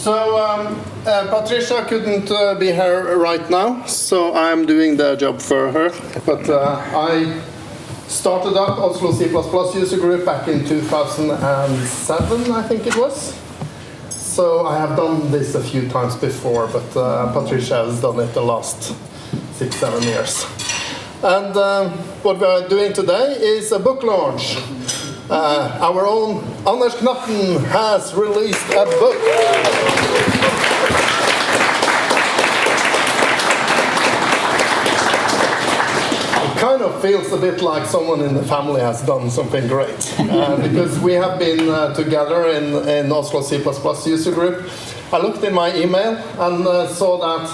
Patricia couldn't be here right now, so I'm doing the job for her. But I started up Oslo C User Group back in 2007, I think it was. So I have done this a few times before, but Patricia has done it the last 6-7 years. And what we are doing today is a book launch. Our own Anders Knappen has released a book. It kind of feels a bit like someone in the family has done something great. Because we have been together in Oslo C User Group. I looked in my email and saw that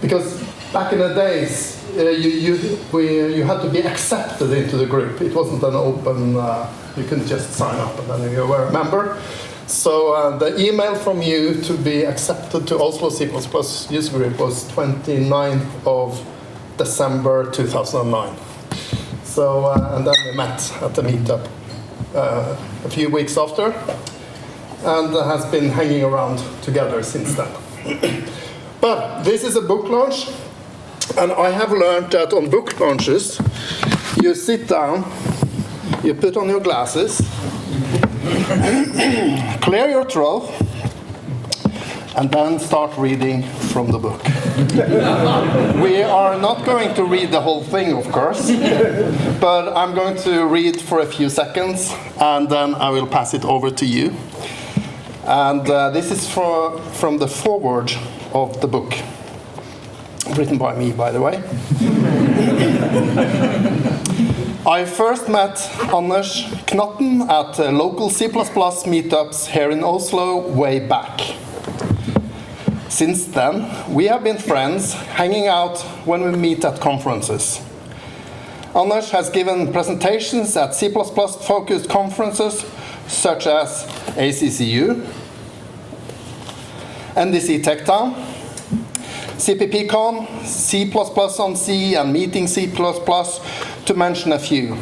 because back in the days, you had to be accepted into the group. It wasn't an open, you couldn't just sign up and then you were a member. So the email from you to be accepted to Oslo C User Group was 29th of December 2009. So, and then we met at the meetup a few weeks after and has been hanging around together since then. But this is a book launch. And I have learned that on book launches, you sit down, you put on your glasses, clear your throat, and then start reading from the book. We are not going to read the whole thing, of course, but I'm going to read for a few seconds, and then I will pass it over to you. And this is from the foreword of the book. Written by me, by the way. I first met Anders Knappen at local C++ meetups here in Oslo way back. Since then, we have been friends, hanging out when we meet at conferences. Anders has given presentations at C++ focused conferences such as ACCU, NDC TechTown, CPPCon, C++ on C, and Meeting C++, to mention a few.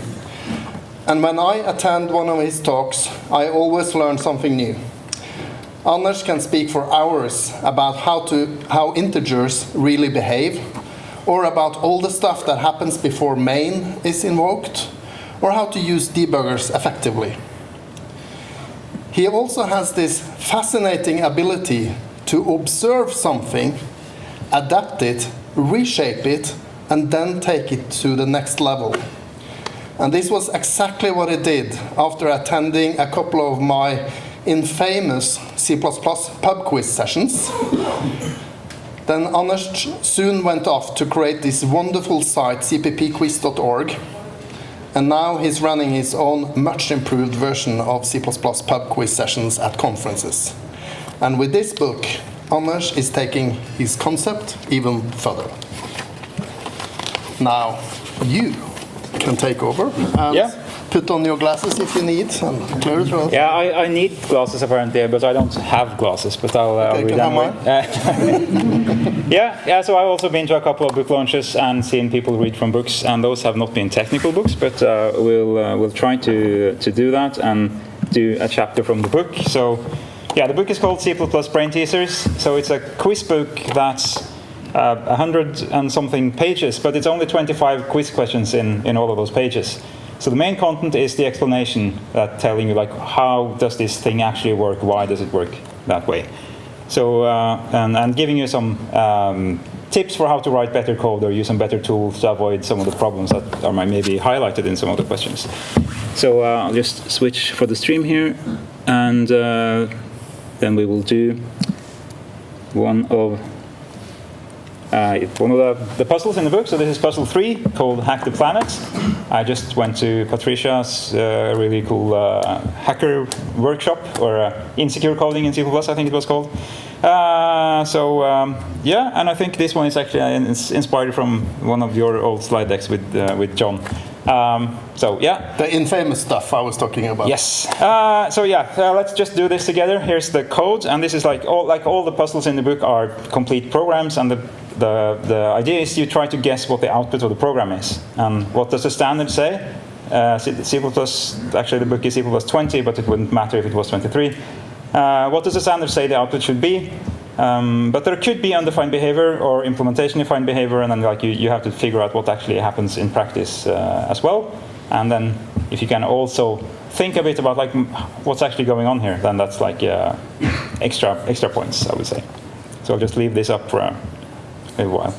And when I attend one of his talks, I always learn something new. Anders can speak for hours about how integers really behave, or about all the stuff that happens before main is invoked, or how to use debuggers effectively. He also has this fascinating ability to observe something, adapt it, reshape it, and then take it to the next level. And this was exactly what he did after attending a couple of my infamous C++ pub quiz sessions. Then Anders soon went off to create this wonderful site, cppquiz.org, and now he's running his own much improved version of C++ pub quiz sessions at conferences. And with this book, Anders is taking his concept even further. Now, you can take over and put on your glasses if you need and clear it through. Yeah, I need glasses apparently, but I don't have glasses, but I'll read them. So I've also been to a couple of book launches and seen people read from books, and those have not been technical books, but we'll try to do that and do a chapter from the book. So. Yeah, the book is called C++ Brain Teasers, so it's a quiz book that's 100 and something pages, but it's only 25 quiz questions in all of those pages. So the main content is the explanation, telling you like how does this thing actually work, why does it work that way. So and giving you some tips for how to write better code or use some better tools to avoid some of the problems that are maybe highlighted in some of the questions. So I'll just switch for the stream here, and then we will do one of the puzzles in the book. So this is puzzle 3 called Hack the Planet. I just went to Patricia's really cool hacker workshop, or insecure coding in C++, I think it was called. And I think this one is actually inspired from one of your old slide decks with John. The infamous stuff I was talking about. Yes. Let's just do this together. Here's the code, and this is like all the puzzles in the book are complete programs, and the idea is you try to guess what the output of the program is. And what does the standard say? C++, actually the book is C++ 20, but it wouldn't matter if it was 23. What does the standard say the output should be? But there could be undefined behavior or implementation-defined behavior, and then you have to figure out what actually happens in practice as well. And then if you can also think a bit about what's actually going on here, then that's extra points, I would say. So I'll just leave this up for a while.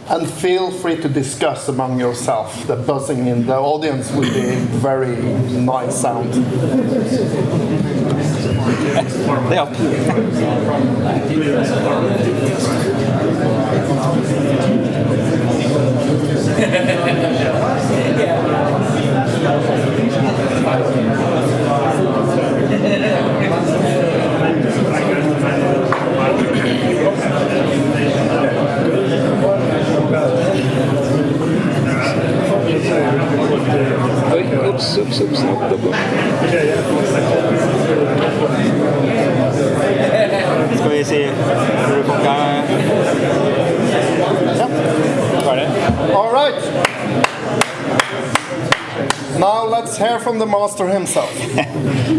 And feel free to discuss among yourself. The buzzing in the audience will be very nice sound. Ja. Oops, not the book. Ska vi se hur det funkar? Ja, var det. All right. Now let's hear from the master himself.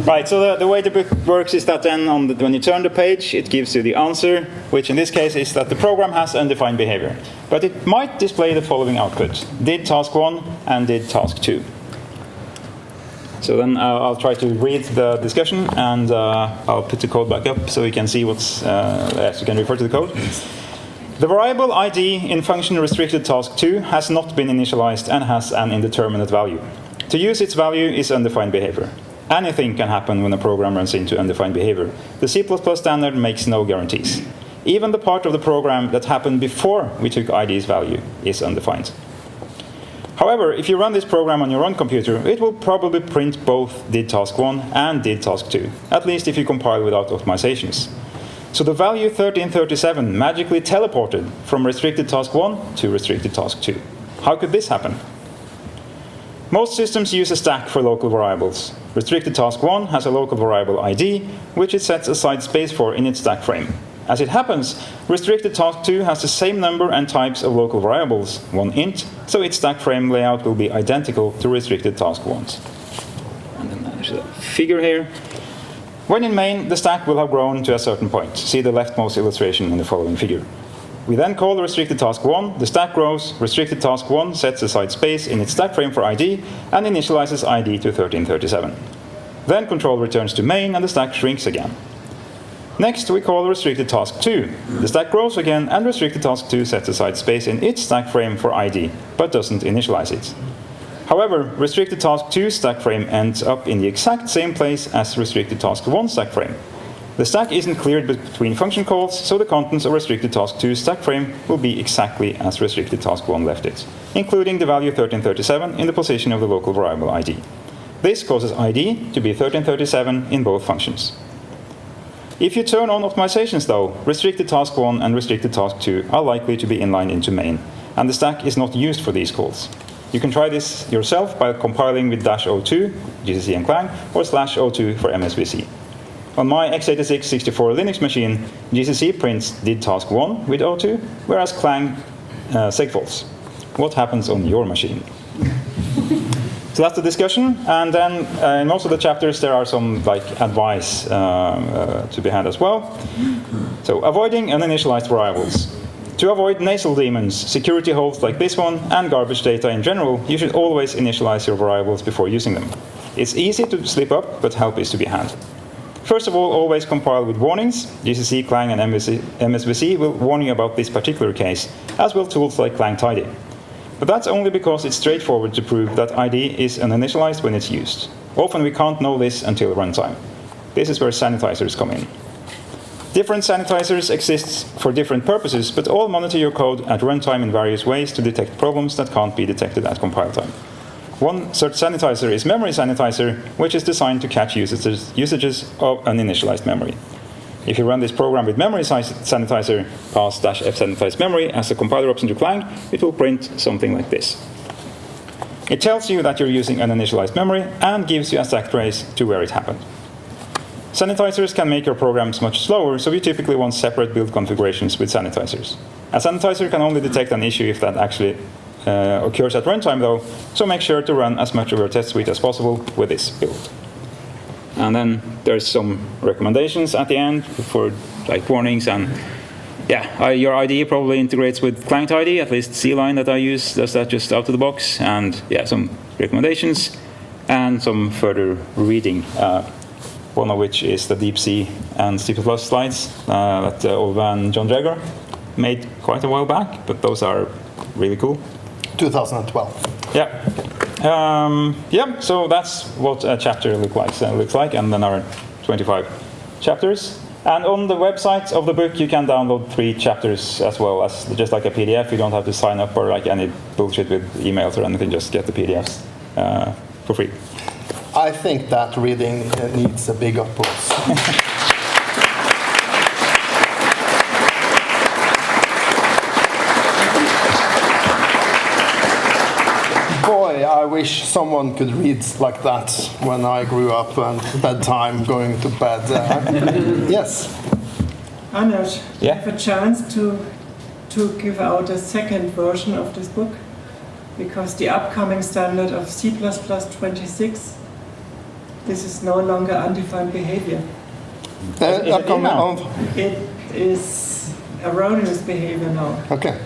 Right, so the way the book works is that then when you turn the page, it gives you the answer, which in this case is that the program has undefined behavior. But it might display the following output: did task 1 and did task 2. So then I'll try to read the discussion, and I'll put the code back up so you can see what's, yes, you can refer to the code. The variable ID in function restricted task 2 has not been initialized and has an indeterminate value. To use its value is undefined behavior. Anything can happen when a program runs into undefined behavior. The C++ standard makes no guarantees. Even the part of the program that happened before we took ID's value is undefined. However, if you run this program on your own computer, it will probably print both did task 1 and did task 2, at least if you compile without optimizations. So the value 1337 magically teleported from restricted task 1 to restricted task 2. How could this happen? Most systems use a stack for local variables. Restricted task 1 has a local variable ID, which it sets aside space for in its stack frame. As it happens, restricted task 2 has the same number and types of local variables, one int, so its stack frame layout will be identical to restricted task 1's. And then there's a figure here. When in main, the stack will have grown to a certain point. See the leftmost illustration in the following figure. We then call restricted task 1, the stack grows, restricted task 1 sets aside space in its stack frame for ID and initializes ID to 1337. Then control returns to main and the stack shrinks again. Next, we call restricted task 2. The stack grows again and restricted task 2 sets aside space in its stack frame for ID, but doesn't initialize it. However, restricted task 2 stack frame ends up in the exact same place as restricted task 1 stack frame. The stack isn't cleared between function calls, so the contents of restricted task 2 stack frame will be exactly as restricted task 1 left it, including the value 1337 in the position of the local variable ID. This causes ID to be 1337 in both functions. If you turn on optimizations though, restricted task 1 and restricted task 2 are likely to be inlined into main, and the stack is not used for these calls. You can try this yourself by compiling with -02, GCC and Clang, or /02 for MSVC. On my x86-64 Linux machine, GCC prints did task 1 with 02, whereas Clang segfaults. What happens on your machine? So that's the discussion, and then in most of the chapters there are some advice to be had as well. So avoiding uninitialized variables. To avoid nasal demons, security holes like this one, and garbage data in general, you should always initialize your variables before using them. It's easy to slip up, but help is to be had. First of all, always compile with warnings. GCC, Clang, and MSVC will warn you about this particular case, as will tools like Clang Tidy. But that's only because it's straightforward to prove that ID is uninitialized when it's used. Often we can't know this until runtime. This is where sanitizers come in. Different sanitizers exist for different purposes, but all monitor your code at runtime in various ways to detect problems that can't be detected at compile time. One such sanitizer is memory sanitizer, which is designed to catch usages of uninitialized memory. If you run this program with memory sanitizer, pass -f-sanitize memory as a compiler option to Clang, it will print something like this. It tells you that you're using uninitialized memory and gives you a stack trace to where it happened. Sanitizers can make your programs much slower, so you typically want separate build configurations with sanitizers. A sanitizer can only detect an issue if that actually occurs at runtime though, so make sure to run as much of your test suite as possible with this build. And then there's some recommendations at the end for like warnings, and yeah, your IDE probably integrates with client ID, at least C-Line that I use does that just out of the box, and yeah, some recommendations and some further reading, one of which is the Deep C and C++ slides that Olve and John Jagger made quite a while back, but those are really cool. 2012. Yeah. Yeah, so that's what a chapter looks like, and then our 25 chapters. And on the website of the book, you can download 3 chapters as well as just like a PDF. You don't have to sign up or like any bullshit with emails or anything. Just get the PDFs for free. I think that reading needs a big applause. Boy, I wish someone could read like that when I grew up and bedtime, going to bed. Yes? Anders, Yeah? you have a chance to give out a second version of this book, because the upcoming standard of C++ 26, this is no longer undefined behavior. It is erroneous behavior now. Okay.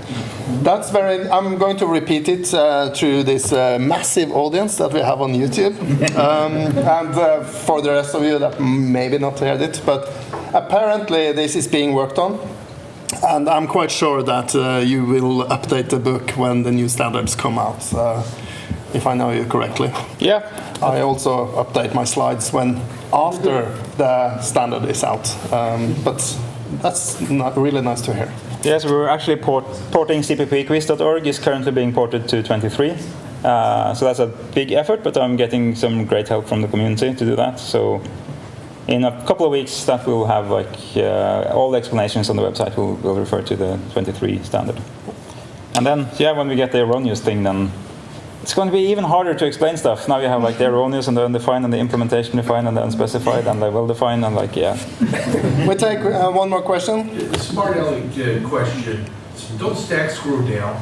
That's very, I'm going to repeat it to this massive audience that we have on YouTube. And for the rest of you that maybe not heard it, but apparently this is being worked on. And I'm quite sure that you will update the book when the new standards come out, if I know you correctly. Yeah. I also update my slides after the standard is out. But that's really nice to hear. Yes, we're actually porting cppquiz.org is currently being ported to 23. So that's a big effort, but I'm getting some great help from the community to do that. So in a couple of weeks, that will have like all the explanations on the website will refer to the 23 standard. And then, yeah, when we get the erroneous thing, then it's going to be even harder to explain stuff. Now you have like the erroneous and the undefined and the implementation defined and the unspecified and the well-defined and like, yeah. We take one more question. The smart aleck question. Don't stacks screw down?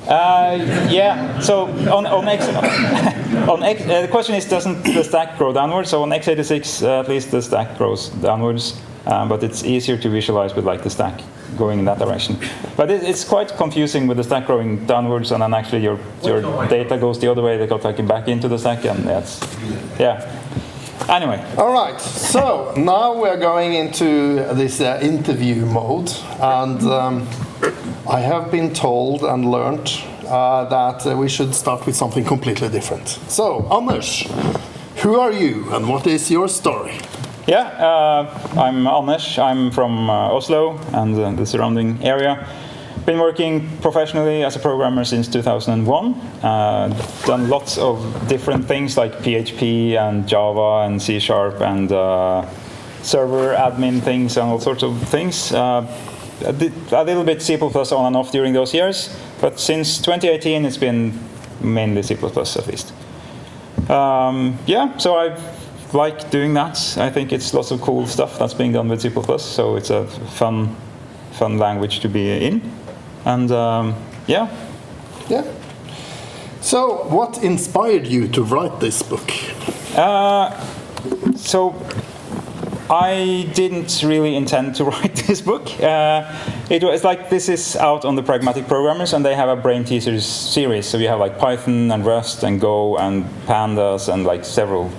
Yeah, so on X, the question is, doesn't the stack grow downwards? So on x86, at least the stack grows downwards, but it's easier to visualize with like the stack going in that direction. But it's quite confusing with the stack growing downwards, and then actually your data goes the other way. They got like back into the stack, and that's yeah. Anyway. All right. So now we're going into this interview mode, and I have been told and learned that we should start with something completely different. So, Anders, who are you, and what is your story? Yeah, I'm Anders. I'm from Oslo and the surrounding area. Been working professionally as a programmer since 2001. Done lots of different things like PHP and Java and C# and server admin things and all sorts of things. A little bit C++ on and off during those years, but since 2018 it's been mainly C++ at least. Yeah, so I like doing that. I think it's lots of cool stuff that's being done with C++, so it's a fun language to be in. And yeah. Yeah. So, what inspired you to write this book? So, I didn't really intend to write this book. It was like, this is out on the Pragmatic Programmers, and they have a Brain Teasers series. So we have like Python and Rust and Go and Pandas and like several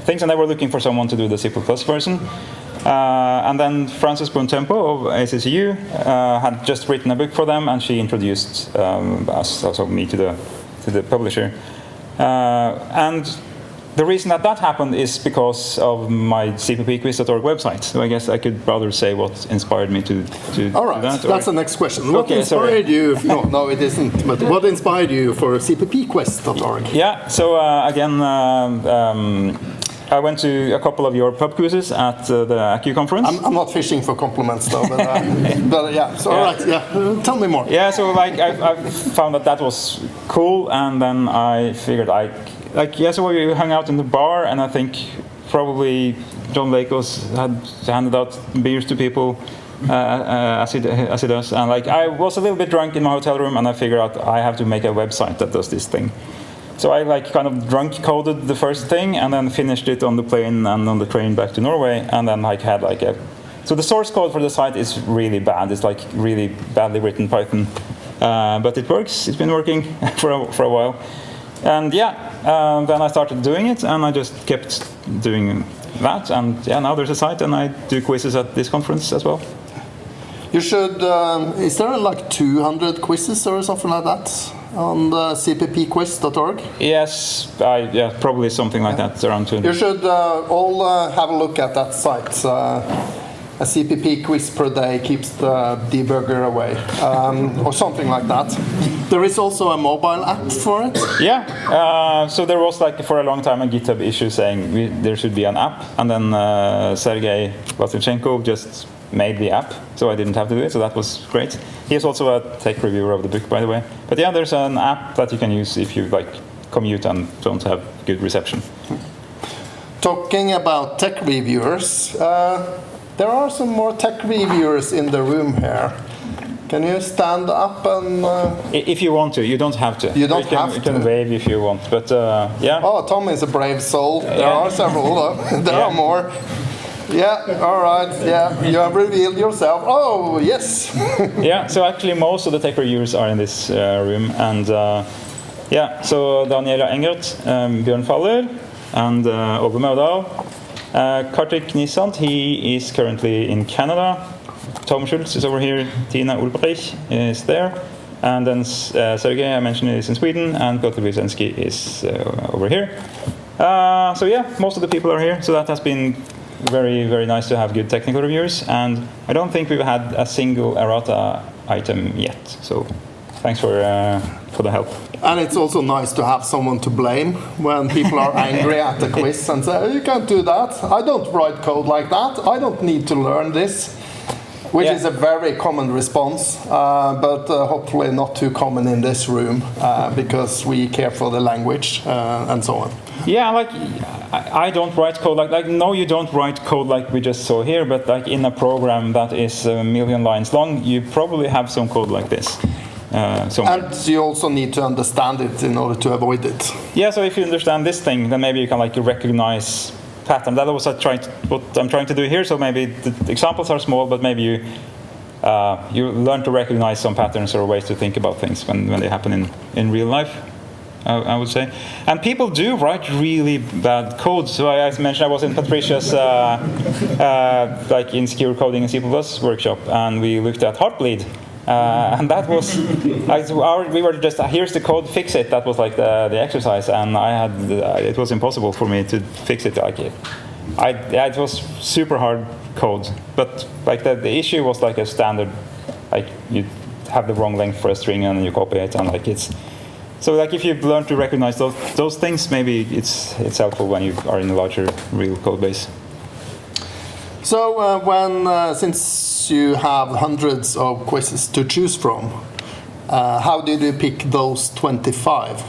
things. And they were looking for someone to do the C++ version. And then Frances Bontempo of ACCU had just written a book for them, and she introduced us, also me, to the publisher. And the reason that happened is because of my cppquiz.org website. So I guess I could rather say what inspired me to All right, do that. that's the next question. What inspired you? No, it isn't. But what inspired you for cppquest.org? Yeah. So again, I went to a couple of your pub quizzes at the ACU conference. I'm not fishing for compliments though, but, but yeah. So all right, yeah. Tell me more. Yeah. So like I found that was cool, and then I figured so we hung out in the bar, and I think probably John Lakos had handed out beers to people. as it does. And like I was a little bit drunk in my hotel room, and I figured out I have to make a website that does this thing. So I like kind of drunk coded the first thing, and then finished it on the plane and on the train back to Norway, and then like had like a. So the source code for the site is really bad. It's like really badly written Python, but it works. It's been working for a while, and yeah, then I started doing it, and I just kept doing that, and yeah, now there's a site, and I do quizzes at this conference as well. You should. Is there like 200 quizzes or something like that on the cppquiz.org? Yes, yeah, probably something like that, around 200. You should all have a look at that site. A CPP quiz per day keeps the debugger away, or something like that. There is also a mobile app for it. Yeah, so there was like for a long time a GitHub issue saying there should be an app, and then Sergey Vasilchenko just made the app, so I didn't have to do it, so that was great. He is also a tech reviewer of the book, by the way. But yeah, there's an app that you can use if you like commute and don't have good reception. Talking about tech reviewers, there are some more tech reviewers in the room here. Can you stand up and... If you want to, you don't have to. You don't have to. You can wave if you want, but yeah. Oh, Tom is a brave soul. There are several, though. There are more. Yeah, all right, yeah, you have revealed yourself. Oh, yes. Yeah, so actually most of the tech reviewers are in this room, and yeah, so Daniela Engert, Bjørn Faller, and Olve Maudal. Kartik Nisant, he is currently in Canada. Tom Schultz is over here, Tina Ulbrich is there, and then Sergey, I mentioned, is in Sweden, and Piotr Wyszynski is over here. So yeah, most of the people are here, so that has been very, very nice to have good technical reviewers, and I don't think we've had a single errata item yet, so thanks for the help. And it's also nice to have someone to blame when people are angry at the quiz and say, you can't do that, I don't write code like that, I don't need to learn this. Which is a very common response, but hopefully not too common in this room, because we care for the language and so on. Yeah, like I don't write code like no, you don't write code like we just saw here, but like in a program that is 1 million lines long, you probably have some code like this. And you also need to understand it in order to avoid it. Yeah, so if you understand this thing, then maybe you can like recognize pattern. That was what I'm trying to do here. So maybe the examples are small, but maybe you learn to recognize some patterns or ways to think about things when they happen in real life, I would say. And people do write really bad code. So I mentioned I was in Patricia's like insecure coding in C++ workshop, and we looked at Heartbleed. And that was, we were just, here's the code, fix it. That was like the exercise, and it was impossible for me to fix it. Like it was super hard code, but like the issue was like a standard, like you have the wrong length for a string and you copy it, and like it's, so like if you learn to recognize those things, maybe it's helpful when you are in a larger real code base. So since you have hundreds of quizzes to choose from, how did you pick those 25?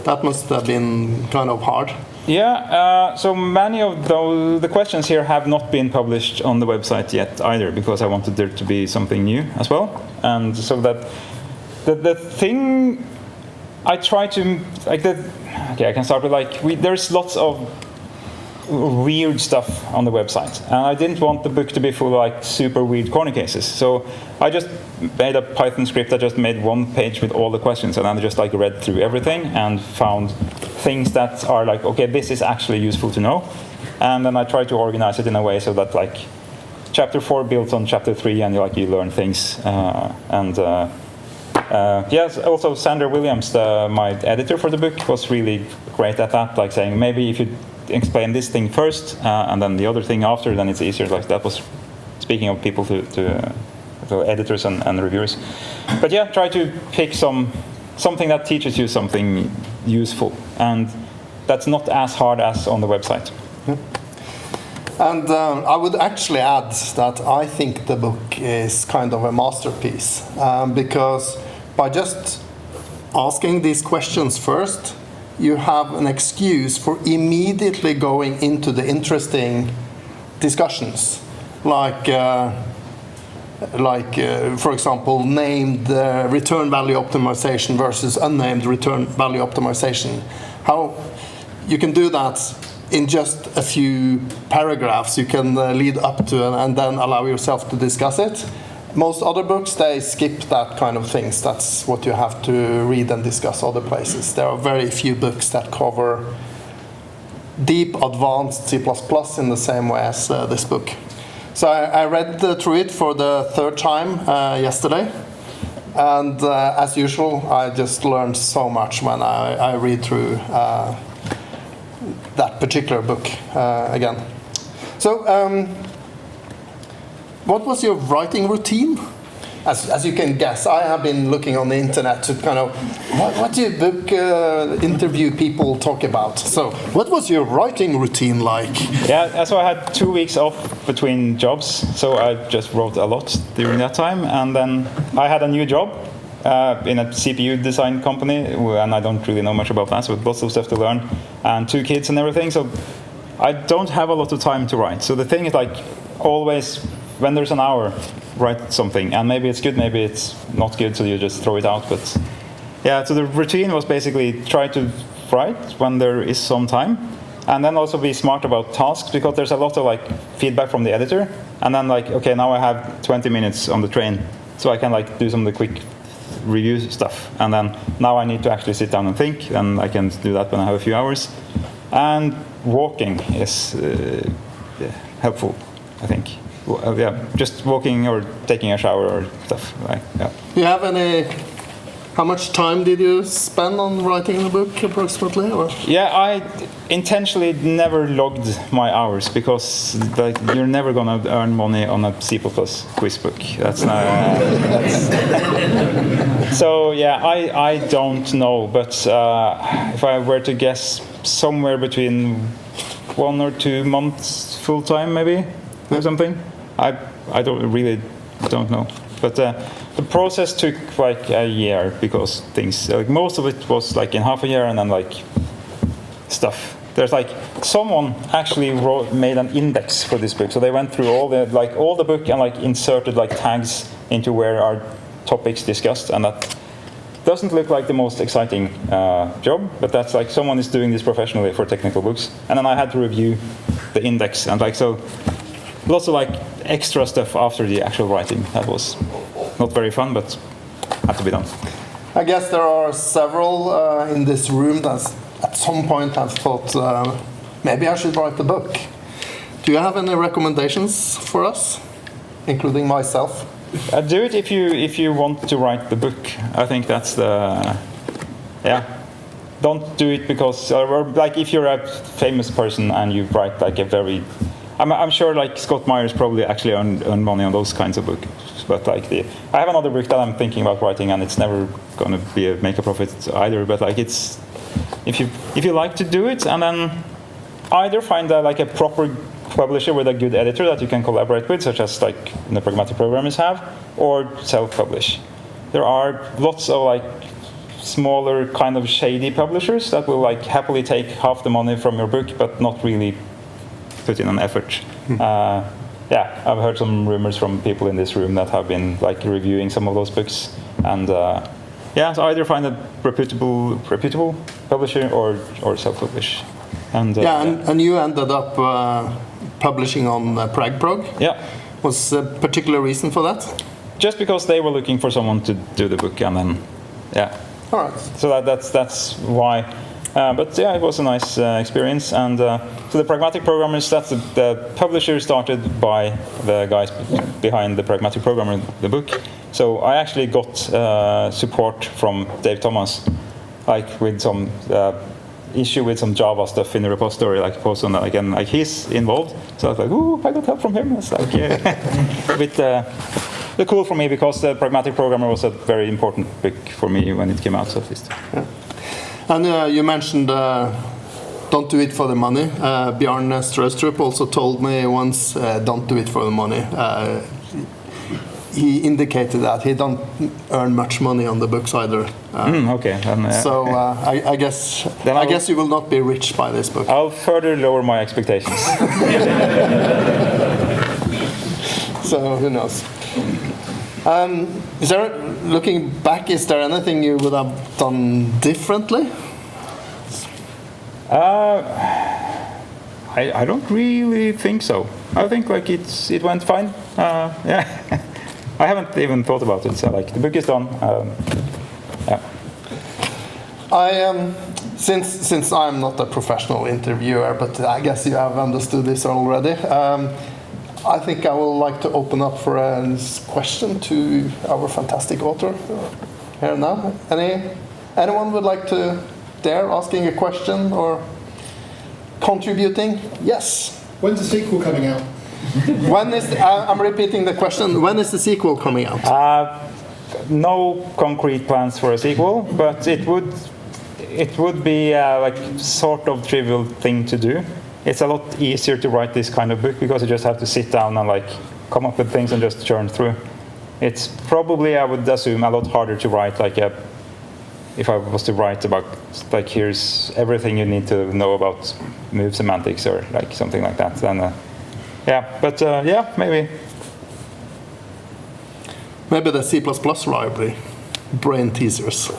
That must have been kind of hard. Yeah, so many of the questions here have not been published on the website yet either, because I wanted there to be something new as well. And so that the thing I try to, like okay, I can start with like, there's lots of weird stuff on the website, and I didn't want the book to be full of like super weird corner cases, so I just made a Python script that just made one page with all the questions, and then I just like read through everything and found things that are like, okay, this is actually useful to know, and then I tried to organize it in a way so that like chapter 4 builds on chapter 3, and you learn things. Yes, also Sander Williams, my editor for the book, was really great at that, like saying maybe if you explain this thing first and then the other thing after, then it's easier. Like that was speaking of people to editors and reviewers. But yeah, try to pick something that teaches you something useful, and that's not as hard as on the website. Yeah. And I would actually add that I think the book is kind of a masterpiece, because by just asking these questions first, you have an excuse for immediately going into the interesting discussions. Like, like, for example, named return value optimization versus unnamed return value optimization. How you can do that in just a few paragraphs. You can lead up to and then allow yourself to discuss it. Most other books, they skip that kind of things. That's what you have to read and discuss other places. There are very few books that cover deep, advanced C++ in the same way as this book. So I read through it for the third time yesterday. And as usual, I just learned so much when I read through that particular book again. So, what was your writing routine? As you can guess, I have been looking on the internet to kind of, what do book interview people talk about? So, what was your writing routine like? Yeah, so I had 2 weeks off between jobs, so I just wrote a lot during that time, and then I had a new job in a CPU design company, and I don't really know much about that, so lots of stuff to learn, and 2 kids and everything, so I don't have a lot of time to write. So the thing is, like, always, when there's an hour, write something, and maybe it's good, maybe it's not good, so you just throw it out. But yeah, so the routine was basically try to write when there is some time, and then also be smart about tasks, because there's a lot of like feedback from the editor, and then like, okay, now I have 20 minutes on the train, so I can like do some of the quick review stuff, and then now I need to actually sit down and think, and I can do that when I have a few hours. And walking is helpful, I think. Yeah, just walking or taking a shower or stuff. Like, yeah. Do you have any? How much time did you spend on writing the book, approximately? Or? Yeah, I intentionally never logged my hours, because like, you're never gonna earn money on a C++ quiz book. That's not. So yeah, I don't know, but if I were to guess, somewhere between 1 or 2 months full time, maybe, or something. I don't know, but the process took like a year, because things like most of it was like in half a year, and then like stuff. There's like someone actually made an index for this book, so they went through all the book and like inserted like tags into where our topics discussed, and that doesn't look like the most exciting job, but that's like someone is doing this professionally for technical books, and then I had to review the index, and like so. Lots of like extra stuff after the actual writing. That was not very fun, but had to be done. I guess there are several in this room that at some point have thought, maybe I should write the book. Do you have any recommendations for us, including myself? Do it if you want to write the book. I think that's the Don't do it because, or like if you're a famous person and you write like a very I'm sure like Scott Myers probably actually earn money on those kinds of books, but like I have another book that I'm thinking about writing, and it's never going to make a profit either. But like if you like to do it, and then either find like a proper publisher with a good editor that you can collaborate with, such as like the pragmatic programmers have, or self-publish. There are lots of like smaller kind of shady publishers that will like happily take half the money from your book, but not really put in an effort. I've heard some rumors from people in this room that have been like reviewing some of those books, and so either find a reputable publisher or self-publish. And and you ended up publishing on PragProg. Yeah. Was a particular reason for that? Just because they were looking for someone to do the book, and then All right. So that's why. But yeah, it was a nice experience, and so the pragmatic programmers, that's the publisher started by the guys behind the pragmatic programmer, the book. So I actually got support from Dave Thomas, like with some issue with some Java stuff in the repository, like post on that again, like he's involved. So I was like, ooh, I got help from him. It's like a bit cool for me, because the pragmatic programmer was a very important book for me when it came out, at least. Yeah. And you mentioned don't do it for the money. Bjarne Strøstrup also told me once, don't do it for the money. He indicated that he don't earn much money on the books either. Okay. So I guess you will not be rich by this book. I'll further lower my expectations. So who knows? Looking back, is there anything you would have done differently? I don't really think so. I think like it went fine. Yeah, I haven't even thought about it. So like the book is done. Yeah. Since I'm not a professional interviewer, but I guess you have understood this already. I think I would like to open up for a question to our fantastic author here now. Anyone would like to dare asking a question or contributing? Yes. When's the sequel coming out? When is I'm repeating the question. When is the sequel coming out? No concrete plans for a sequel, but it would be like sort of trivial thing to do. It's a lot easier to write this kind of book because you just have to sit down and like come up with things and just churn through. It's probably, I would assume, a lot harder to write like if I was to write about like here's everything you need to know about move semantics or like something like that. Then yeah, but yeah, maybe. Maybe the C++ library, Brain Teasers.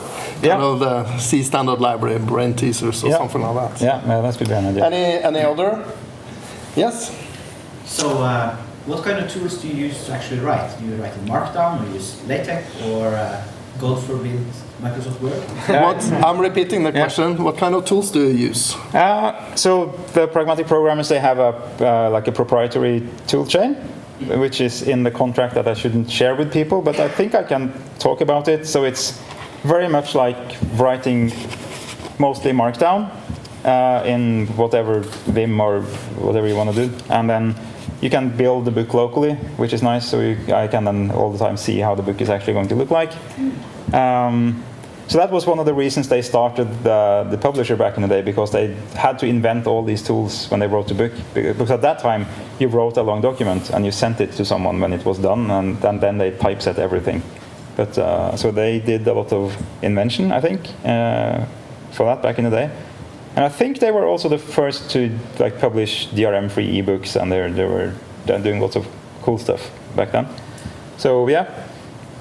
Yeah. Kind of the C standard library, Brain Teasers or something like that. Yeah, that would be an idea. Any other? Yes? So, what kind of tools do you use to actually write? Do you write in Markdown, or use LaTeX, or God forbid, Microsoft Word? I'm repeating the question. What kind of tools do you use? So the pragmatic programmers, they have like a proprietary tool chain, which is in the contract that I shouldn't share with people, but I think I can talk about it. So it's very much like writing mostly Markdown in whatever Vim or whatever you want to do. And then you can build the book locally, which is nice, so I can then all the time see how the book is actually going to look like. So that was one of the reasons they started the publisher back in the day, because they had to invent all these tools when they wrote the book. Because at that time, you wrote a long document and you sent it to someone when it was done, and then they typeset everything. But so they did a lot of invention, I think, for that back in the day. And I think they were also the first to like publish DRM-free ebooks, and they were doing lots of cool stuff back then. So yeah,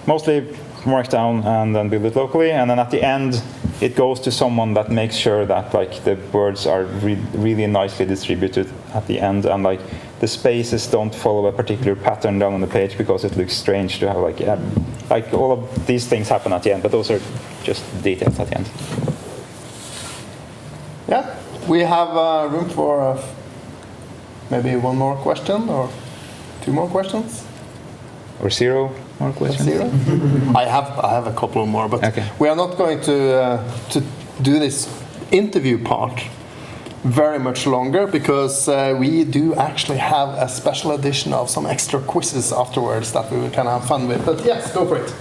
mostly Markdown and then build it locally, and then at the end it goes to someone that makes sure that like the words are really nicely distributed at the end, and like the spaces don't follow a particular pattern down on the page because it looks strange to have like all of these things happen at the end, but those are just details at the end. Yeah, we have room for maybe one more question or two more questions. Or zero more questions? Zero? I have a couple more, but okay. We are not going to do this interview part very much longer, because we do actually have a special edition of some extra quizzes afterwards that we can have fun with. But yes, go for it.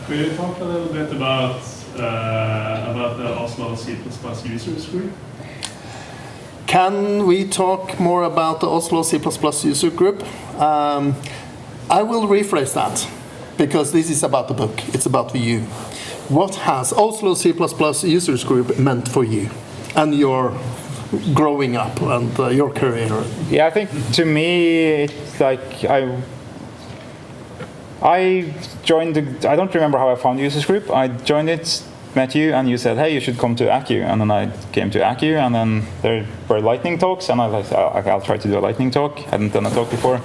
Could you talk a little bit about the Oslo C Users Group? Can we talk more about the Oslo C User Group? I will rephrase that, because this is about the book. It's about you. What has Oslo C Users Group meant for you and your growing up and your career? Yeah, I think to me, it's like I joined I don't remember how I found Users Group. I joined it, met you, and you said, hey, you should come to Accu. And then I came to Accu, and then there were lightning talks, and I was like, I'll try to do a lightning talk. Hadn't done a talk before.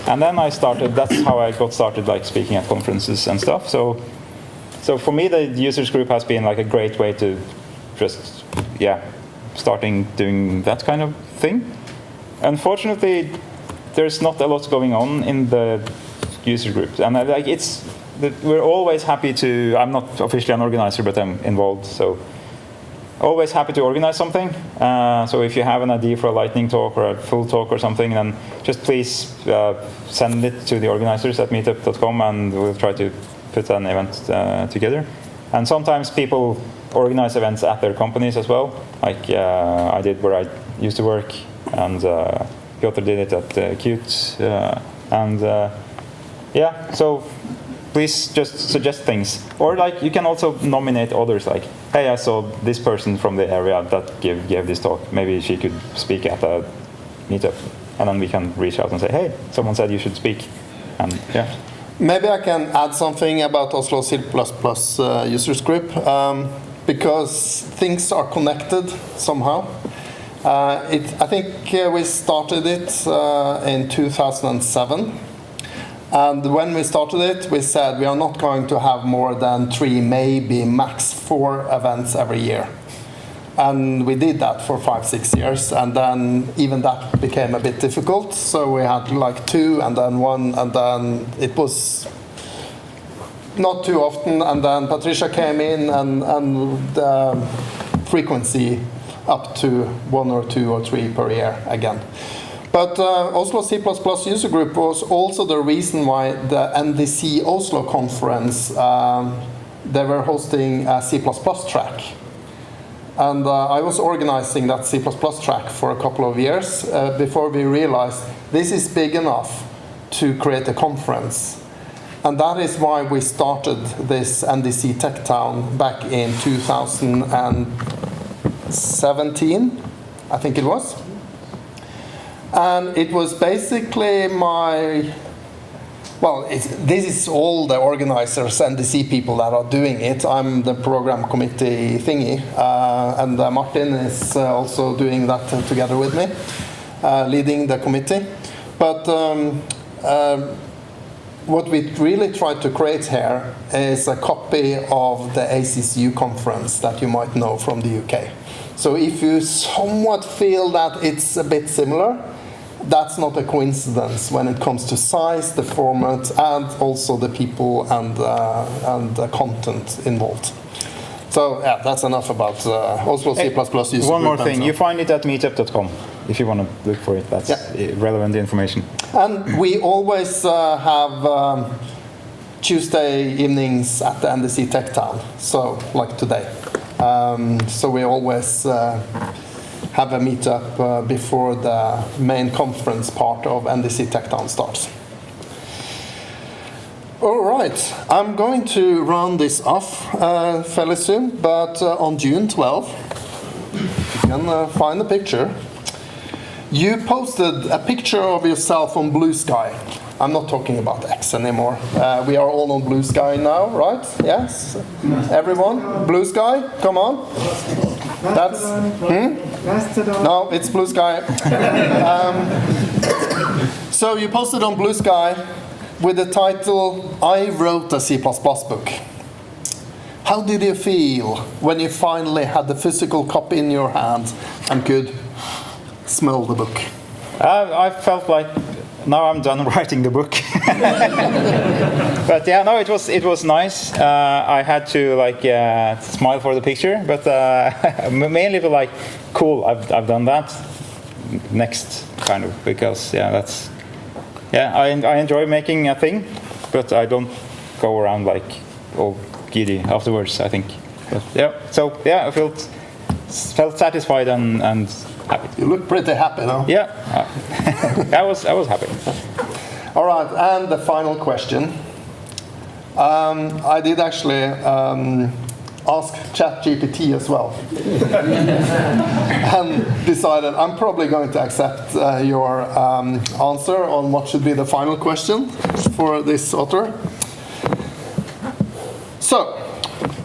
And then I started, that's how I got started like speaking at conferences and stuff. So for me, the Users Group has been like a great way to just, starting doing that kind of thing. Unfortunately, there's not a lot going on in the user groups, and we're always happy to. I'm not officially an organizer, but I'm involved, so always happy to organize something. So if you have an idea for a lightning talk or a full talk or something, then just please send it to the organizers at meetup.com, and we'll try to put an event together. And sometimes people organize events at their companies as well, like I did where I used to work, and Piotr did it at Qt, so please just suggest things, or like you can also nominate others, like, hey, I saw this person from the area that gave this talk, maybe she could speak at a meetup, and then we can reach out and say, hey, someone said you should speak, and yeah. Maybe I can add something about Oslo C++ Users Group, because things are connected somehow. I think we started it in 2007. And when we started it, we said we are not going to have more than 3, maybe max 4 events every year. And we did that for 5-6 years, and then even that became a bit difficult. So we had like 2, and then 1, and then it was not too often. And then Patricia came in, and the frequency up to 1 or 2 or 3 per year again. But Oslo C++ User Group was also the reason why the NDC Oslo conference, they were hosting a C++ track. And I was organizing that C++ track for a couple of years before we realized this is big enough to create a conference. And that is why we started this NDC TechTown back in 2017, I think it was. And it was basically this is all the organizers and the C people that are doing it. I'm the program committee thingy, and Martin is also doing that together with me, leading the committee. But what we really tried to create here is a copy of the ACCU conference that you might know from the UK. So if you somewhat feel that it's a bit similar, that's not a coincidence when it comes to size, the format, and also the people and the content involved. So yeah, that's enough about Oslo C++ User One more Group thing, you find it at meetup.com if you want to look for it. That's relevant information. And we always have Tuesday evenings at the NDC TechTown, so like today. So we always have a meetup before the main conference part of NDC TechTown starts. All right, I'm going to round this off fairly soon, but on June 12th, you can find the picture. You posted a picture of yourself on Blue Sky. I'm not talking about X anymore. We are all on Blue Sky now, right? Yes? Everyone? Blue Sky? Come on. That's... No, it's Blue Sky. So you posted on Blue Sky with the title, I wrote a C++ book. How did you feel when you finally had the physical copy in your hand and could smell the book? I felt like now I'm done writing the book. But yeah, no, it was nice. I had to smile for the picture, but mainly for like, cool, I've done that. Next, kind of, because I enjoy making a thing, but I don't go around like all giddy afterwards, I think. But yeah, so yeah, I felt satisfied and happy. You look pretty happy, though. Yeah, I was happy. All right, and the final question. I did actually ask ChatGPT as well, and decided I'm probably going to accept your answer on what should be the final question for this author. So,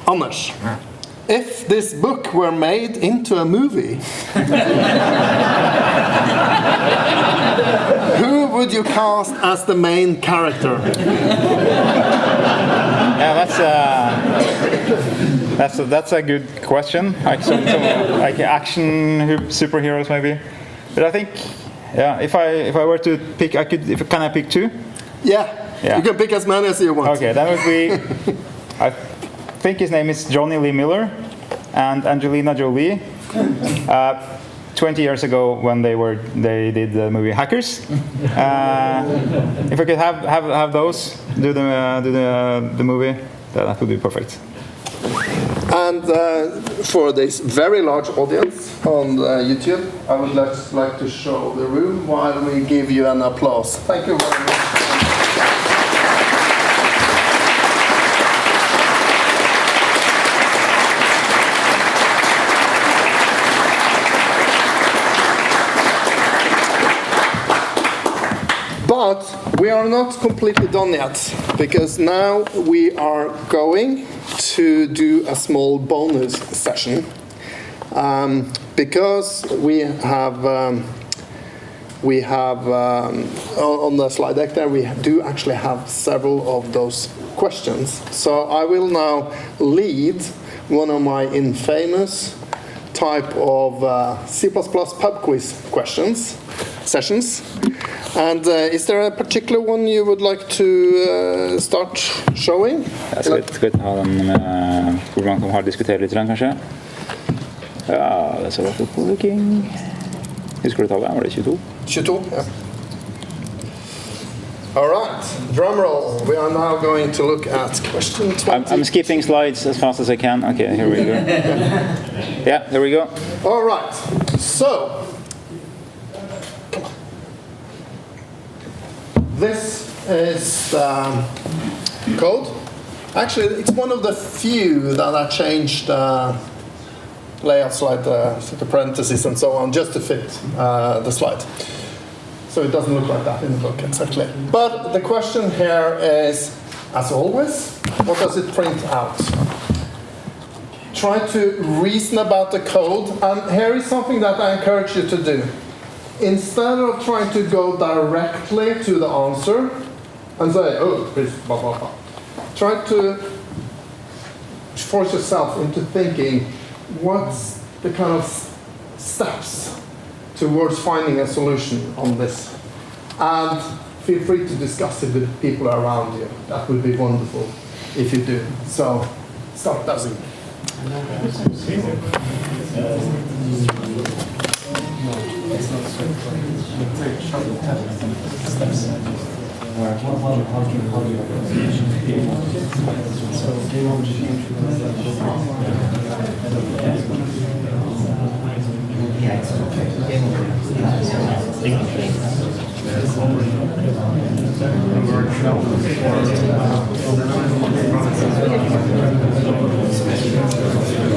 Anders, if this book were made into a movie, who would you cast as the main character? Yeah, that's a good question. Like some like action superheroes maybe. But I think, yeah, if I were to pick, can I pick 2? Yeah. You can pick as many as you want. Okay, that would be. I think his name is Johnny Lee Miller and Angelina Jolie. 20 years ago, when they did the movie Hackers. If I could have those do the movie, that would be perfect. And for this very large audience on YouTube, I would like to show the room while we give you an applause. Thank you very much. But we are not completely done yet, because now we are going to do a small bonus session. Because we have on the slide deck there, we do actually have several of those questions. So I will now lead one of my infamous type of C++ pub quiz sessions. And is there a particular one you would like to start showing? Jeg skal ta den med hvor man kan diskutere litt, kanskje. Ja, det ser bra ut på looking. Husker du tallet? Var det 22? 22, yeah. All right, drum roll. We are now going to look at question 20. I'm skipping slides as fast as I can. Okay, here we go. Yeah, there we go. All right, so come on. This is the code. Actually, it's one of the few that I changed layouts like the parentheses and so on just to fit the slide. So it doesn't look like that in the book exactly. But the question here is, as always, what does it print out? Try to reason about the code, and here is something that I encourage you to do. Instead of trying to go directly to the answer and say, oh, please, blah, blah, blah. Try to force yourself into thinking, what's the kind of steps towards finding a solution on this? And feel free to discuss it with people around you. That would be wonderful if you do. So, start doing.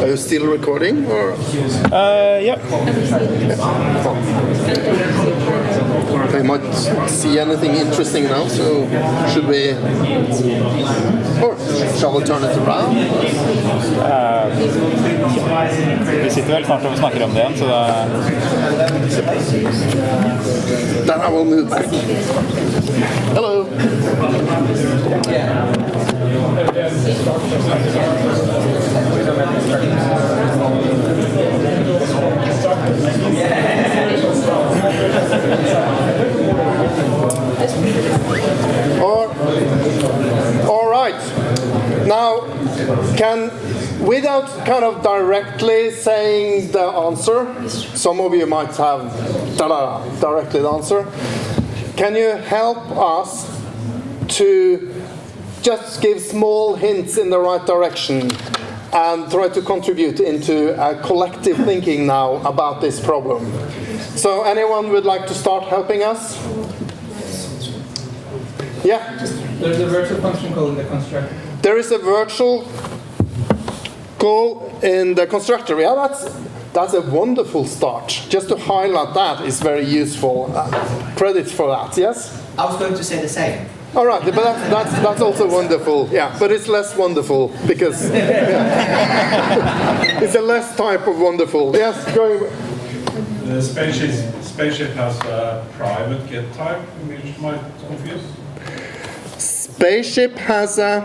Are you still recording, or? Yeah. They might see anything interesting now, so should we? Or shall we turn it around? Vi sitter vel snart og snakker om det igjen, så da... Then I will move back. Hello. All right. Now, without kind of directly saying the answer, some of you might have directly the answer. Can you help us to just give small hints in the right direction and try to contribute into a collective thinking now about this problem? So anyone would like to start helping us? Yeah? There's a virtual function call in the constructor. There is a virtual call in the constructor. Yeah, that's a wonderful start. Just to highlight that is very useful. Credits for that, yes? I was going to say the same. All right, but that's also wonderful. Yeah, but it's less wonderful because it's a less type of wonderful. Yes, going. The spaceship has a private get type, which might confuse. Spaceship has a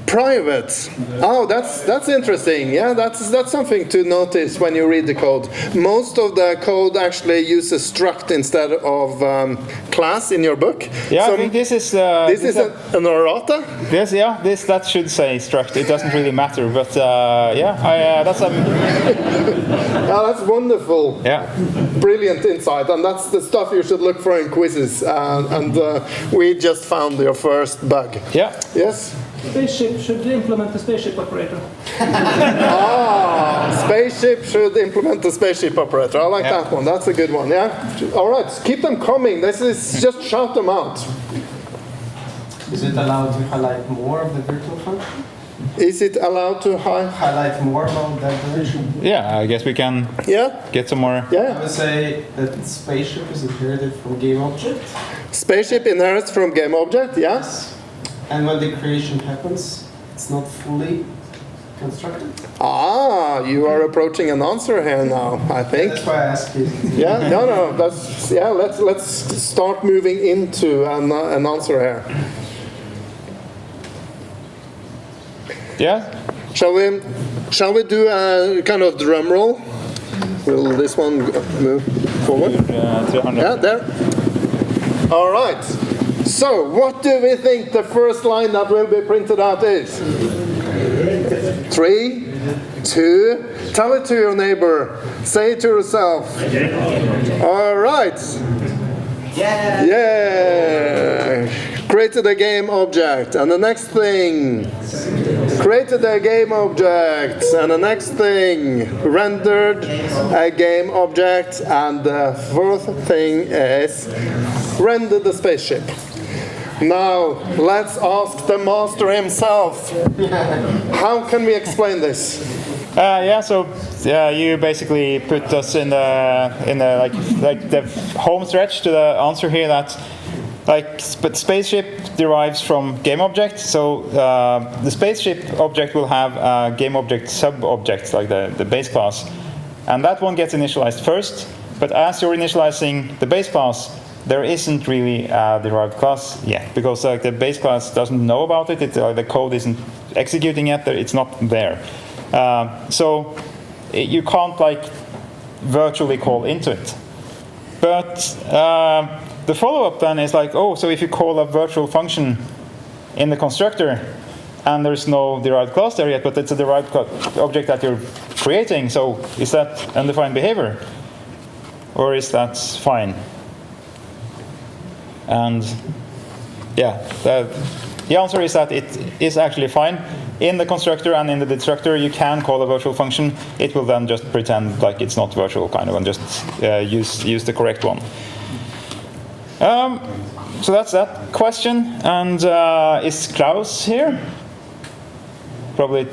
private. Oh, that's interesting. Yeah, that's something to notice when you read the code. Most of the code actually uses struct instead of class in your book. Yeah, so I think this is an errata. Yes, yeah, that should say struct. It doesn't really matter, but that's that's wonderful. Yeah, brilliant insight, and that's the stuff you should look for in quizzes. And we just found your first bug. Yeah. Yes. Spaceship should implement the spaceship operator. Spaceship should implement the spaceship operator. I like that one. That's a good one. Yeah. All right, keep them coming. This is just shout them out. Is it allowed to highlight more of the virtual function? Is it allowed to highlight more about that direction? Yeah, I guess we can Yeah, get some more. I yeah. would say that spaceship is inherited from game object, Spaceship inherits from game object, yes. and when the creation happens, it's not fully constructed. Ah, you are approaching an answer here now, I think. That's why I asked you. Yeah, no, that's, yeah, let's start moving into an answer here. Yeah? Shall we do a kind of drum roll? Will this one move forward? 300. Yeah, there. All right. So, what do we think the first line that will be printed out is? 3, 2, tell it to your neighbor. Say it to yourself. All right. Yeah. Yeah. Created a game object. And the next thing. Created a game object. And the next thing. Rendered a game object. And the fourth thing is rendered the spaceship. Now, let's ask the master himself. How can we explain this? You basically put us in the like the home stretch to the answer here that but spaceship derives from game object. So the spaceship object will have a game object sub-object like the base class, and that one gets initialized first. But as you're initializing the base class, there isn't really a derived class yet because the base class doesn't know about it. The code isn't executing yet. It's not there. So you can't virtually call into it. But the follow-up then is so if you call a virtual function in the constructor and there's no derived class there yet, but it's a derived object that you're creating, so is that undefined behavior? Or is that fine? And yeah, the answer is that it is actually fine. In the constructor and in the destructor, you can call a virtual function. It will then just pretend like it's not virtual, and just use the correct one. So that's that question. And is Klaus here? Probably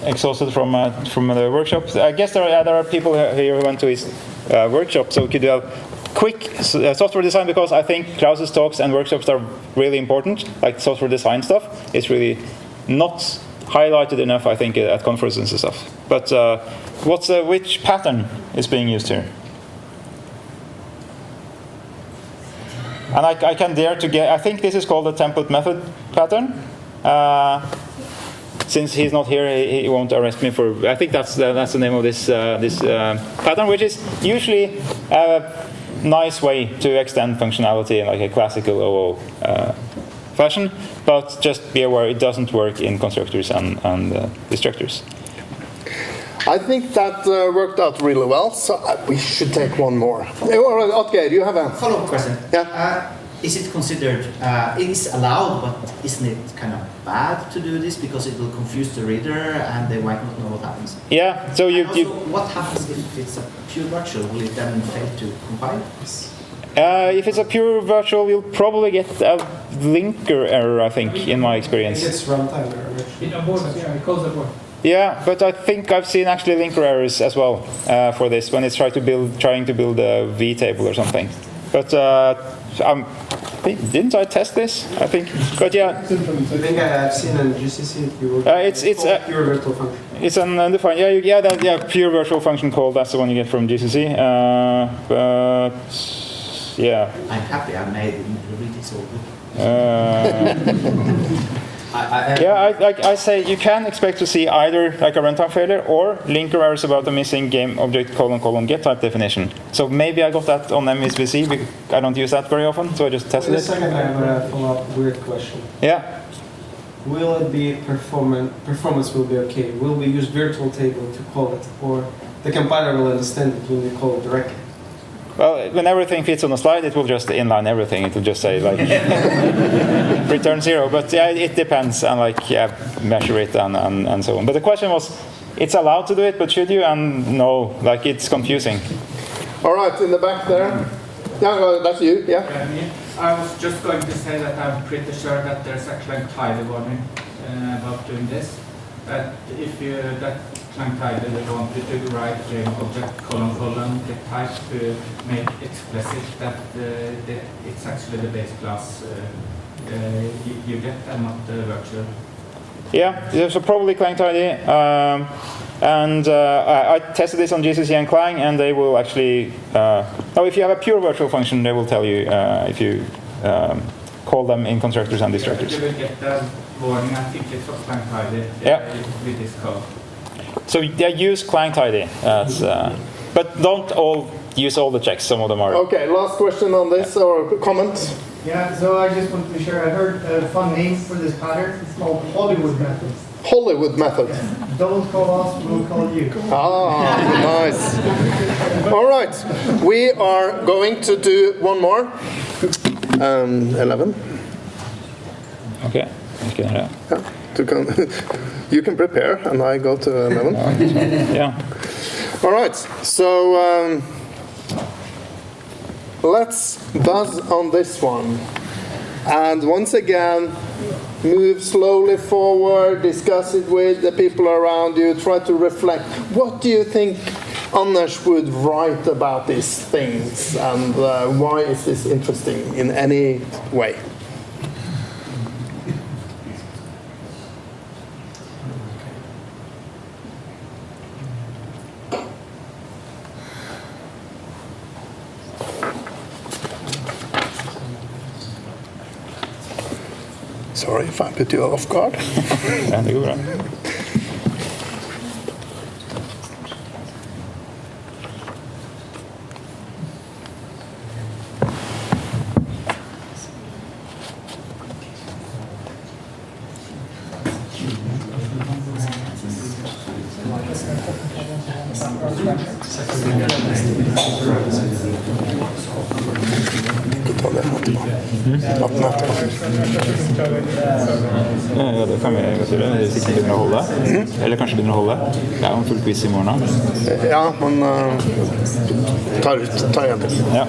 exhausted from the workshop. I guess there are people here who went to his workshop. So could you have quick software design, because I think Klaus's talks and workshops are really important, like software design stuff. It's really not highlighted enough, I think, at conferences and stuff. But which pattern is being used here? And I can dare to get, I think this is called the template method pattern. Since he's not here, he won't arrest me for, I think that's the name of this pattern, which is usually nice way to extend functionality in a classical OO fashion, but just be aware it doesn't work in constructors and destructors. I think that worked out really well, so we should take one more. Okay, do you have a Follow-up question. Yeah. Is it considered, it is allowed, but isn't it kind of bad to do this because it will confuse the reader and they might not know what happens? Yeah, so what happens if it's a pure virtual? Will it then fail to compile? if it's a pure virtual, you'll probably get a linker error, I think, in my experience. It's runtime error. It aborts, yeah, it calls abort. Yeah, but I think I've seen actually linker errors as well for this when it's trying to build a V table or something. But didn't I test this? I think, but yeah. I think I've seen in GCC. It's a pure virtual function. It's an undefined. Pure virtual function call. That's the one you get from GCC. But yeah. I'm happy I made it. Read it so good. I say you can expect to see either like a runtime failure or linker errors about the missing game object : get type definition. So maybe I got that on MSVC because I don't use that very often, so I just tested Wait a it. second, I have a follow-up weird question. Yeah. Will it be performance will be okay? Will we use virtual table to call it, or the compiler will understand it when we call it directly? Well, when everything fits on a slide, it will just inline everything. It will just say like return 0. But yeah, it depends and measure it and so on. But the question was, it's allowed to do it, but should you? And no, it's confusing. All right, in the back there. Yeah, that's you. Yeah. I was just going to say that I'm pretty sure that there's actually a title warning about doing this. That if you that client title we wanted to write object colon get type to make explicit that it's actually the base class you get and not the virtual. Yeah, so probably client ID. And I tested this on GCC and Clang, and they will actually, if you have a pure virtual function, they will tell you if you call them in constructors and destructors. You will get the warning, I think it's of client ID with this code. So they use client ID, but don't all use all the checks, some of them are. Okay, last question on this or comment? Yeah, so I just want to be sure. I heard a fun name for this pattern. It's called Hollywood method. Hollywood method. Don't call us, we'll call you. Ah, nice. All right, we are going to do one more. 11. Okay. Yeah, you can prepare, and I go to 11. Yeah. All right, so let's buzz on this one. And once again, move slowly forward, discuss it with the people around you, try to reflect. What do you think Anders would write about these things, and why is this interesting in any way? Sorry if I put you off guard. Ja, det går bra. Ja, det kan vi godt gjøre. Hvis ikke begynner å holde. Eller kanskje begynner å holde. Det er jo en full quiz i morgen. Ja, men ta igjen til. Ja.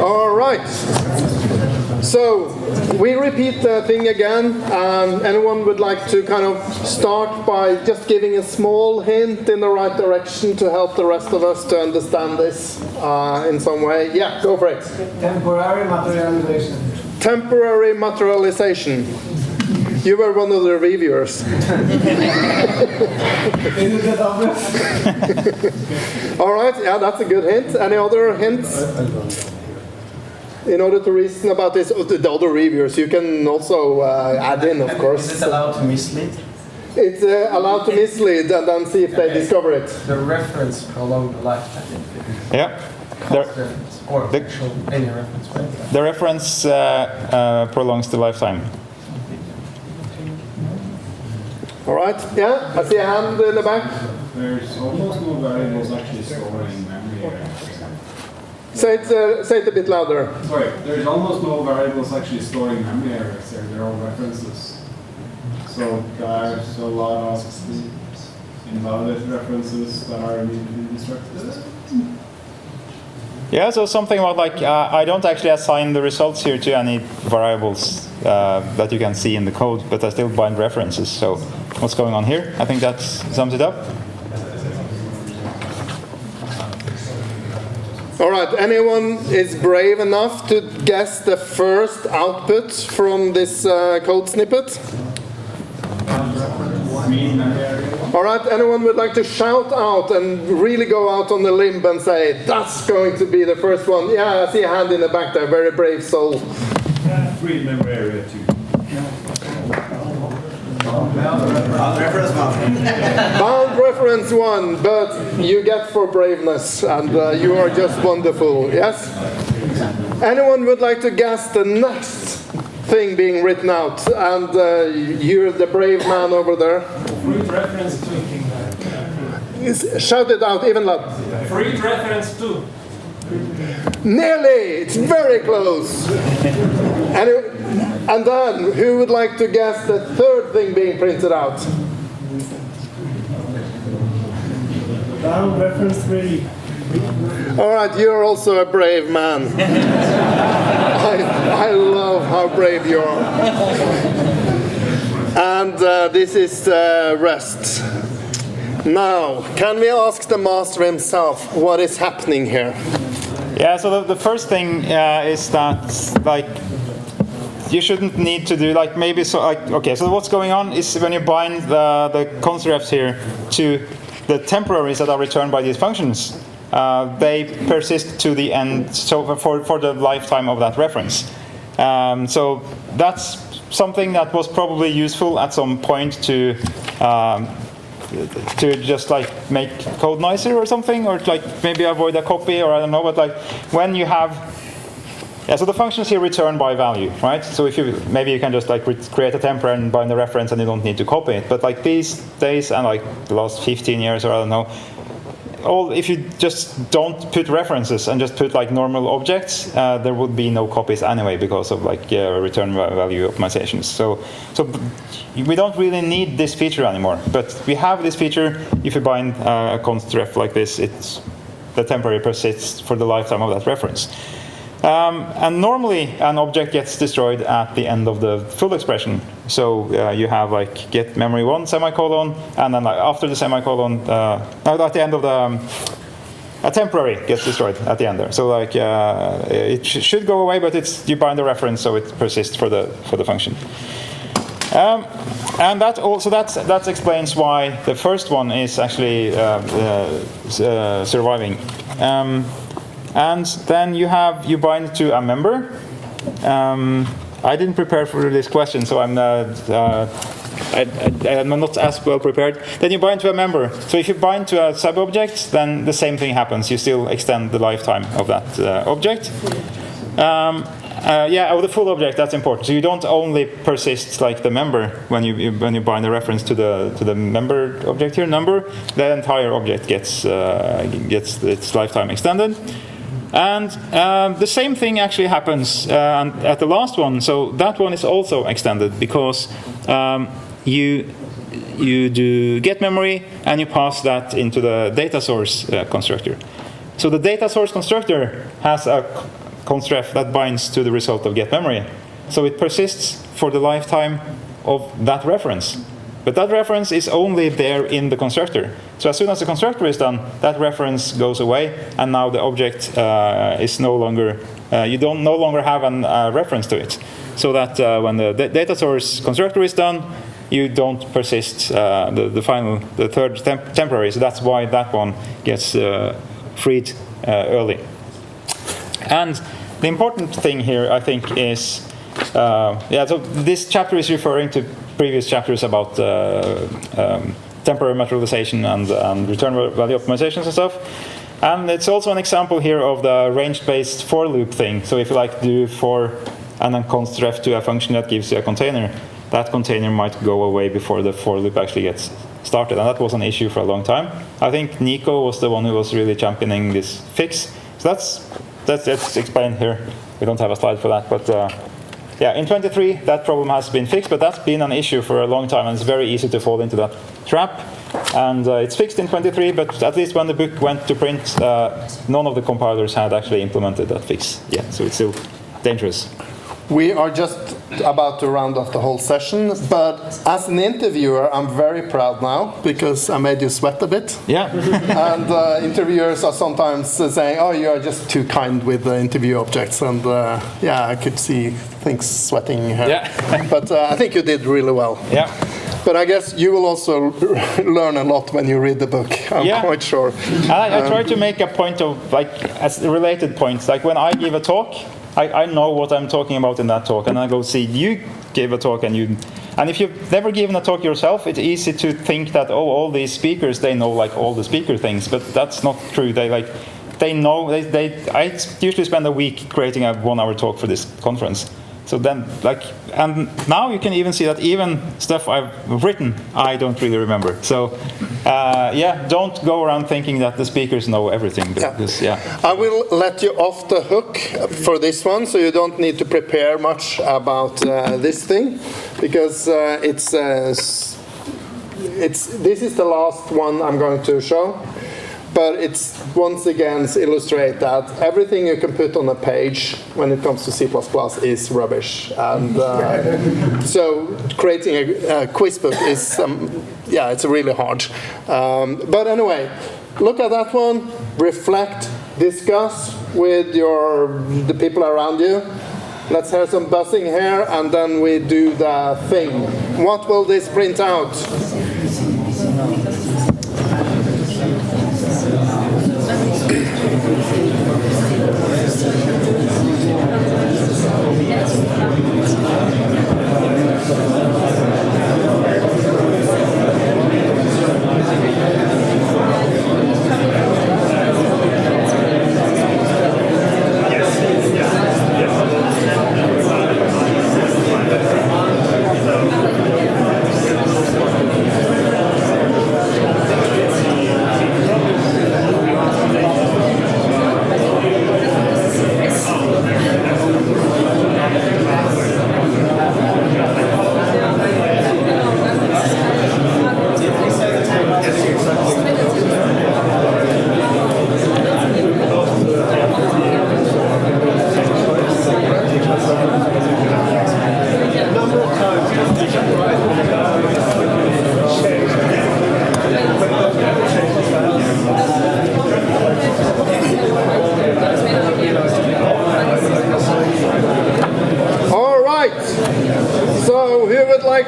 All right. So we repeat the thing again. Anyone would like to kind of start by just giving a small hint in the right direction to help the rest of us to understand this in some way? Yeah, go for it. Temporary materialization. Temporary materialization. You were one of the reviewers. All right, yeah, that's a good hint. Any other hints? In order to reason about this, the other reviewers, you can also add in, of course. Is it allowed to mislead? It's allowed to mislead and then see if they discover it. The reference prolong the lifetime. Yeah. Or actual, any reference. Right? The reference prolongs the lifetime. All right, yeah, I see a hand in the back. There's almost no variables actually storing memory area. Say it a bit louder. Sorry, there's almost no variables actually storing memory areas there. They're all references. So there's a lot of invalid references that are immediately destructed. Yeah, so something about like, I don't actually assign the results here to any variables that you can see in the code, but I still bind references. So what's going on here? I think that sums it up. All right, anyone is brave enough to guess the first output from this code snippet? All right, anyone would like to shout out and really go out on the limb and say, that's going to be the first one? Yeah, I see a hand in the back there, very brave soul. Free memory area 2. Bound reference 1, but you get for braveness, and you are just wonderful, yes? Anyone would like to guess the next thing being written out, and you're the brave man over there? Free reference to. Shout it out, even loud. Free reference to. Nearly! It's very close. And then, who would like to guess the third thing being printed out? Bound reference 3. All right, you're also a brave man. I love how brave you are. And this is REST. Now, can we ask the master himself what is happening here? Yeah, so the first thing is that, like, you shouldn't need to do, like, maybe, so, like, okay, so what's going on is when you bind the constrefs here to the temporaries that are returned by these functions, they persist to the end, so for the lifetime of that reference. So that's something that was probably useful at some point to just like make code nicer or something, or like maybe avoid a copy, or I don't know, but like when you have, so the functions here return by value, right? So if you, maybe you can just like create a temporary and bind the reference and you don't need to copy it, but like these days and like the last 15 years or I don't know, if you just don't put references and just put like normal objects, there would be no copies anyway because of like return value optimizations. So we don't really need this feature anymore. But we have this feature. If you bind a constref like this, the temporary persists for the lifetime of that reference. And normally an object gets destroyed at the end of the full expression. So you have like get memory 1 semicolon, and then like after the semicolon, at the end of the a temporary gets destroyed at the end there. So like it should go away, but you bind the reference so it persists for the function. And that explains why the first one is actually surviving. And then you bind to a member. I didn't prepare for this question, so I'm not as well prepared. Then you bind to a member. So if you bind to a sub-object, then the same thing happens. You still extend the lifetime of that object. The full object, that's important. So you don't only persist like the member when you bind the reference to the member object here, number. The entire object gets its lifetime extended. And the same thing actually happens at the last one. So that one is also extended because you do get memory and you pass that into the data source constructor. So the data source constructor has a constref that binds to the result of get memory. So it persists for the lifetime of that reference. But that reference is only there in the constructor. So as soon as the constructor is done, that reference goes away, and now the object is no longer, you no longer have a reference to it. So that when the data source constructor is done, you don't persist the third temporary. So that's why that one gets freed early. And the important thing here, I think, is, so this chapter is referring to previous chapters about temporary materialization and return value optimizations and stuff. And it's also an example here of the range-based for loop thing. So if you like do for and then constref to a function that gives you a container, that container might go away before the for loop actually gets started. And that was an issue for a long time. I think Nico was the one who was really championing this fix. So that's explained here. We don't have a slide for that, but in 23 that problem has been fixed, but that's been an issue for a long time, and it's very easy to fall into that trap. And it's fixed in 23, but at least when the book went to print, none of the compilers had actually implemented that fix yet, so it's still dangerous. We are just about to round off the whole session, but as an interviewer, I'm very proud now because I made you sweat a bit. Yeah. And interviewers are sometimes saying, "Oh, you are just too kind with the interview objects," and I could see things sweating here. Yeah. But I think you did really well. Yeah. But I guess you will also learn a lot when you read the book. I'm quite sure. I try to make a point of as related points. Like when I give a talk, I know what I'm talking about in that talk, and I go see you gave a talk, and if you've never given a talk yourself, it's easy to think that all these speakers they know like all the speaker things, but that's not true. They know. I usually spend a week creating a 1-hour talk for this conference. So then, and now you can even see that even stuff I've written, I don't really remember. So, don't go around thinking that the speakers know everything. Because, I will let you off the hook for this one, so you don't need to prepare much about this thing, because this is the last one I'm going to show. but it's once again illustrate that everything you can put on a page when it comes to C++ is rubbish. And so creating a quiz book is, yeah, it's really hard. But anyway, look at that one, reflect, discuss with the people around you. Let's hear some buzzing here, and then we do the thing. What will this print out?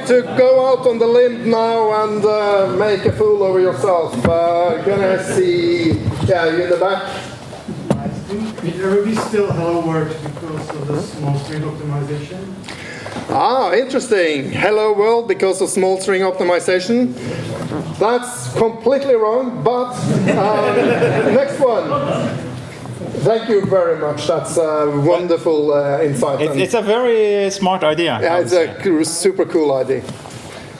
To go out on the limb now and make a fool of yourself. Can I see? Yeah, you in the back. There will be still hello world because of the small string optimization. Ah, interesting. Hello world because of small string optimization. That's completely wrong, but next one. Thank you very much. That's a wonderful insight. It's a very smart idea. Yeah, it's a super cool idea.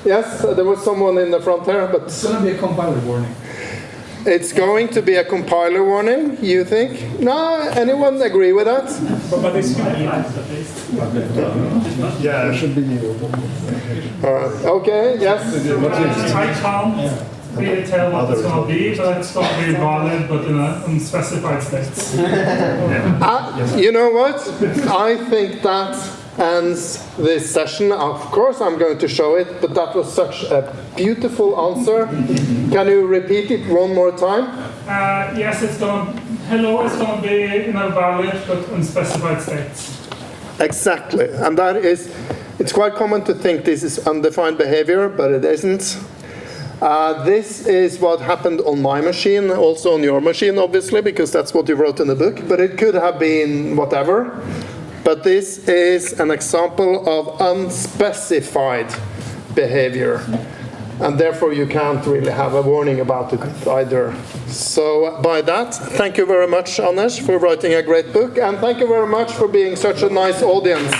Yes, there was someone in the front there, but It's going to be a compiler warning. it's going to be a compiler warning, you think? No, anyone agree with that? But this should be at least. Yeah, it should be new. All right. Okay, yes. I can't really tell what it's going to be, but it's going to be valid, but in an unspecified state. You know what? I think that ends this session. Of course, I'm going to show it, but that was such a beautiful answer. Can you repeat it one more time? Yes, hello is going to be in a valid but unspecified state. Exactly, and that is, it's quite common to think this is undefined behavior, but it isn't. This is what happened on my machine, also on your machine, obviously, because that's what you wrote in the book, but it could have been whatever. But this is an example of unspecified behavior, and therefore you can't really have a warning about it either. So by that, thank you very much, Anders, for writing a great book, and thank you very much for being such a nice audience.